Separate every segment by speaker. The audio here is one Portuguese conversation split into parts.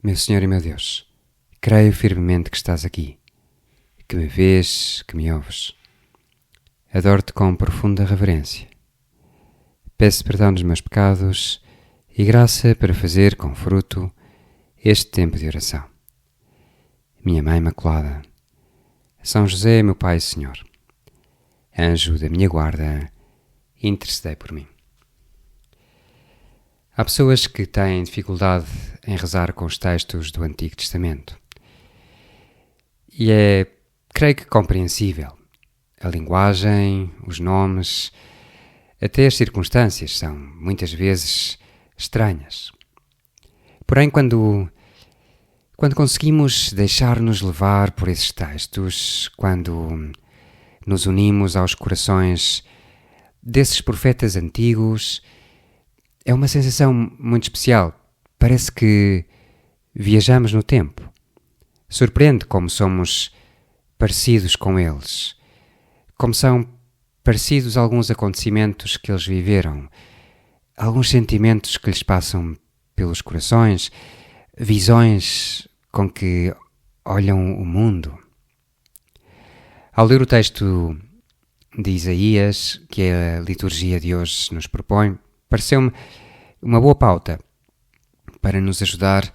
Speaker 1: Meu Senhor e meu Deus, creio firmemente que estás aqui, que me vês, que me ouves. Adoro-te com profunda reverência. Peço perdão dos meus pecados e graça para fazer com fruto este tempo de oração. Minha Mãe Imaculada, São José, meu Pai e Senhor, anjo da minha guarda, intercedei por mim. Há pessoas que têm dificuldade em rezar com os textos do Antigo Testamento. E creio que compreensível. A linguagem, os nomes, até as circunstâncias são muitas vezes estranhas. Porém, quando conseguimos deixar-nos levar por esses textos, quando nos unimos aos corações desses profetas antigos, é uma sensação muito especial. Parece que viajamos no tempo. Surpreende como somos parecidos com eles, como são parecidos alguns acontecimentos que eles viveram, alguns sentimentos que lhes passam pelos corações, visões com que olham o mundo. Ao ler o texto de Isaías, que a liturgia de hoje nos propõe, pareceu-me uma boa pauta para nos ajudar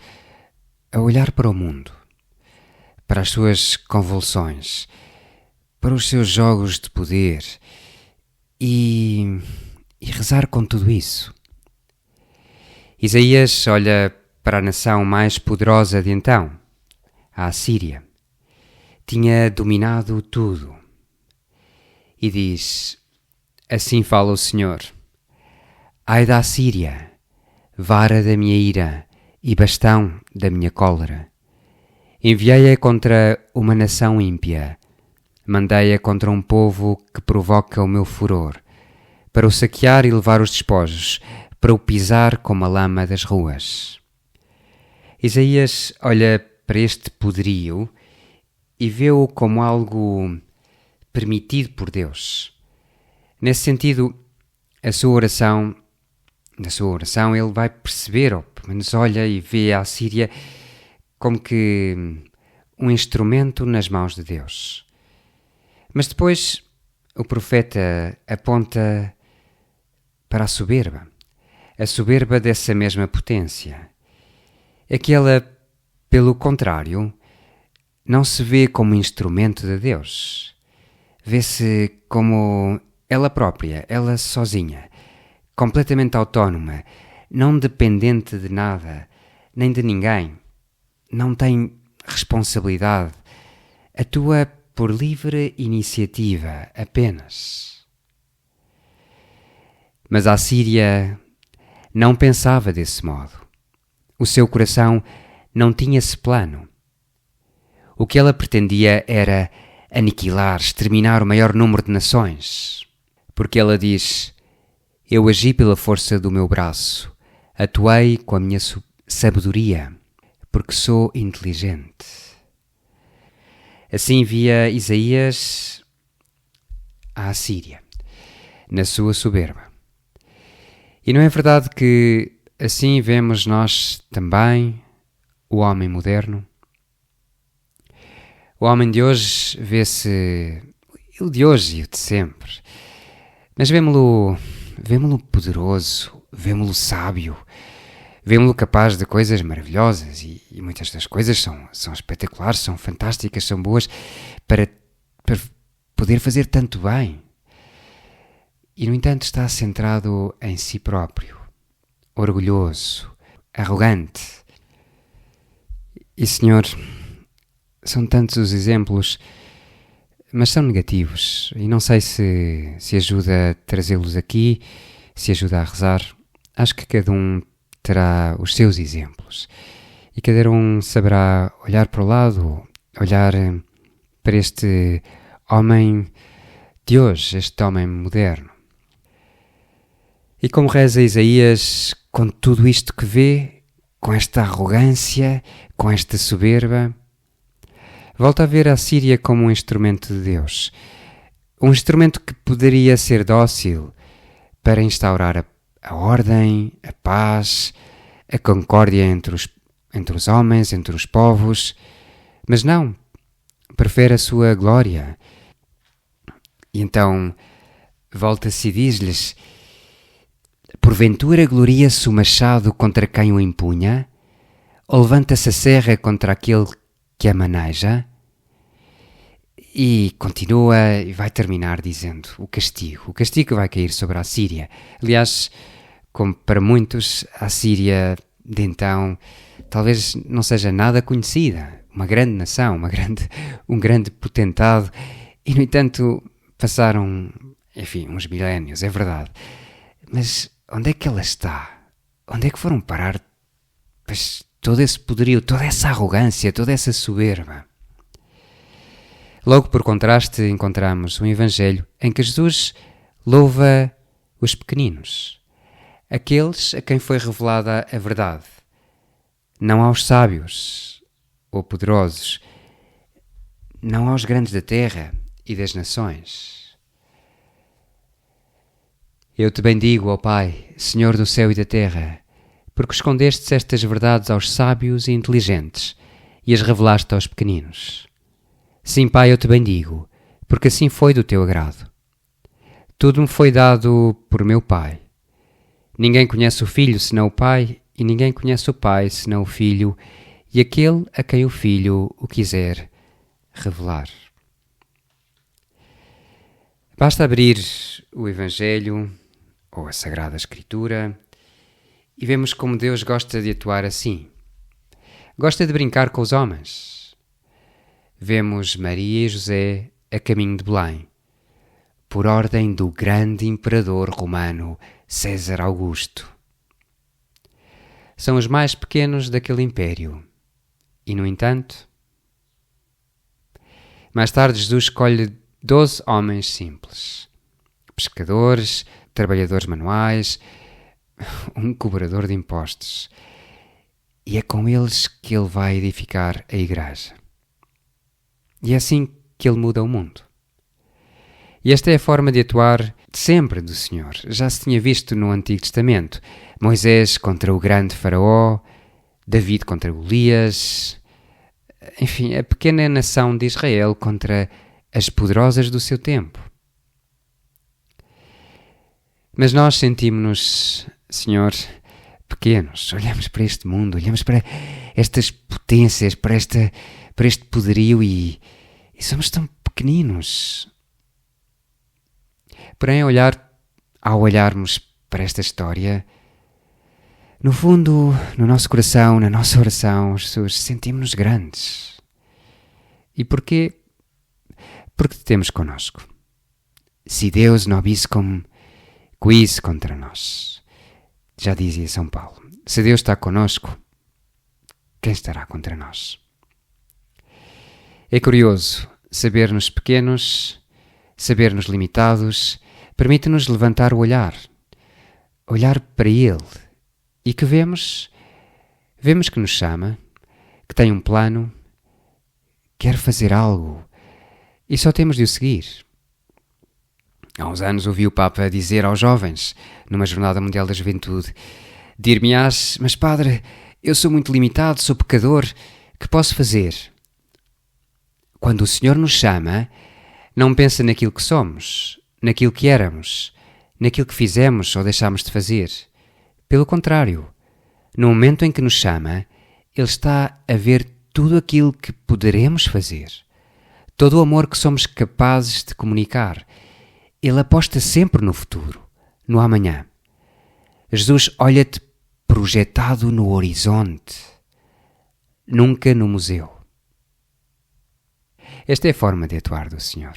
Speaker 1: a olhar para o mundo, para as suas convulsões, para os seus jogos de poder e rezar com tudo isso. Isaías olha para a nação mais poderosa de então, a Assíria. Tinha dominado tudo. E diz: assim fala o Senhor. Ai da Assíria, vara da minha ira e bastão da minha cólera. Enviei-a contra uma nação ímpia, mandei-a contra um povo que provoca o meu furor, para o saquear e levar os despojos, para o pisar como a lama das ruas. Isaías olha para este poderio e vê-o como algo permitido por Deus. Nesse sentido, na sua oração ele vai perceber, ou pelo menos olha e vê a Assíria como que um instrumento nas mãos de Deus. Mas depois o profeta aponta para a soberba dessa mesma potência. Aquela, pelo contrário, não se vê como instrumento de Deus. Vê-se como ela própria, ela sozinha, completamente autónoma, não dependente de nada, nem de ninguém. Não tem responsabilidade. Atua por livre iniciativa apenas. Mas a Assíria não pensava desse modo. O seu coração não tinha esse plano. O que ela pretendia era aniquilar, exterminar o maior número de nações. Porque ela diz: eu agi pela força do meu braço, atuei com a minha sabedoria, porque sou inteligente. Assim via Isaías a Assíria, na sua soberba. E não é verdade que assim vemos nós também o homem moderno? O homem de hoje vê-se, o de hoje e o de sempre, mas vemo-lo poderoso, vemo-lo sábio, vemo-lo capaz de coisas maravilhosas e muitas das coisas são espetaculares, são fantásticas, são boas para poder fazer tanto bem. E no entanto está centrado em si próprio, orgulhoso, arrogante. E Senhor, são tantos os exemplos, mas são negativos e não sei se ajuda a trazê-los aqui, se ajuda a rezar. Acho que cada um terá os seus exemplos e cada um saberá olhar para o lado, olhar para este homem de hoje, este homem moderno. E como reza Isaías, com tudo isto que vê, com esta arrogância, com esta soberba, volta a ver a Síria como um instrumento de Deus. Um instrumento que poderia ser dócil para instaurar a ordem, a paz, a concórdia entre entre os homens, entre os povos, mas não, prefere a sua glória. E então volta-se e diz-lhes: porventura gloria-se o machado contra quem o empunha? Ou levanta-se a serra contra aquele que a maneja? E continua e vai terminar dizendo o castigo que vai cair sobre a Síria. Aliás, como para muitos, a Síria de então talvez não seja nada conhecida, uma grande nação, um grande potentado, e no entanto passaram, uns milénios, é verdade. Mas onde é que ela está? Onde é que foram parar todo esse poderio, toda essa arrogância, toda essa soberba? Logo por contraste encontramos um Evangelho em que Jesus louva os pequeninos, aqueles a quem foi revelada a verdade, não aos sábios ou poderosos, não aos grandes da terra e das nações. Eu te bendigo, ó Pai, Senhor do céu e da terra, porque escondestes estas verdades aos sábios e inteligentes e as revelaste aos pequeninos. Sim, Pai, eu te bendigo, porque assim foi do teu agrado. Tudo me foi dado por meu Pai. Ninguém conhece o Filho senão o Pai, e ninguém conhece o Pai senão o Filho, e aquele a quem o Filho o quiser revelar. Basta abrir o Evangelho ou a Sagrada Escritura e vemos como Deus gosta de atuar assim. Gosta de brincar com os homens. Vemos Maria e José a caminho de Belém, por ordem do grande imperador romano César Augusto. São os mais pequenos daquele império. E, no entanto, mais tarde Jesus escolhe 12 homens simples, pescadores, trabalhadores manuais, um cobrador de impostos. E é com eles que ele vai edificar a igreja. E é assim que ele muda o mundo. E esta é a forma de atuar sempre do Senhor. Já se tinha visto no Antigo Testamento. Moisés contra o grande faraó, David contra Golias, enfim, a pequena nação de Israel contra as poderosas do seu tempo. Mas nós sentimos-nos, Senhor, pequenos. Olhamos para este mundo, olhamos para estas potências, para este poderio e somos tão pequeninos. Porém, ao olharmos para esta história, no fundo, no nosso coração, na nossa oração, Jesus, sentimos-nos grandes. E porquê? Porque te temos connosco. Se Deus nobiscum, quis contra nós. Já dizia São Paulo. Se Deus está connosco, quem estará contra nós? É curioso saber-nos pequenos, saber-nos limitados, permite-nos levantar o olhar para Ele, e que vemos que nos chama, que tem um plano, quer fazer algo, e só temos de o seguir. Há uns anos ouvi o Papa dizer aos jovens, numa Jornada Mundial da Juventude: dir-me-ás, mas Padre, eu sou muito limitado, sou pecador, que posso fazer? Quando o Senhor nos chama, não pensa naquilo que somos, naquilo que éramos, naquilo que fizemos ou deixámos de fazer. Pelo contrário, no momento em que nos chama, Ele está a ver tudo aquilo que poderemos fazer, todo o amor que somos capazes de comunicar. Ele aposta sempre no futuro, no amanhã. Jesus olha-te projetado no horizonte, nunca no museu. Esta é a forma de atuar do Senhor.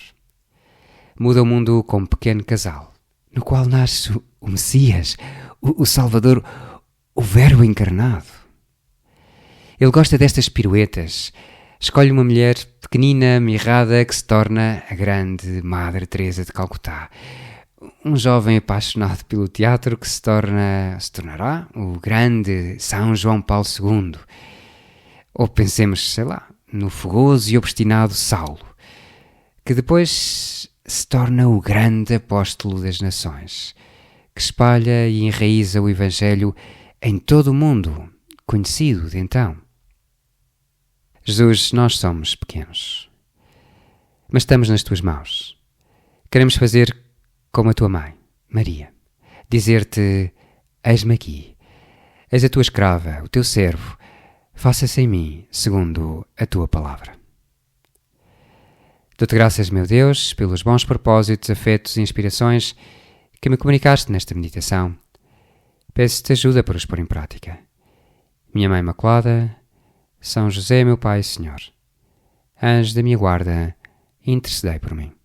Speaker 1: Muda o mundo com um pequeno casal, no qual nasce o Messias, o Salvador, o Verbo encarnado. Ele gosta destas piruetas. Escolhe uma mulher pequenina, mirrada, que se torna a grande Madre Teresa de Calcutá. Um jovem apaixonado pelo teatro que se tornará o grande São João Paulo II. Ou pensemos, no fogoso e obstinado Saulo, que depois se torna o grande apóstolo das nações, que espalha e enraiza o Evangelho em todo o mundo, conhecido de então. Jesus, nós somos pequenos, mas estamos nas tuas mãos. Queremos fazer como a tua mãe, Maria, dizer-te: eis-me aqui, és a tua escrava, o teu servo, faça-se em mim segundo a tua palavra. Dou-te graças, meu Deus, pelos bons propósitos, afetos e inspirações que me comunicaste nesta meditação. Peço-te ajuda para os pôr em prática. Minha Mãe Imaculada, São José, meu Pai e Senhor, anjo da minha guarda, intercedei por mim.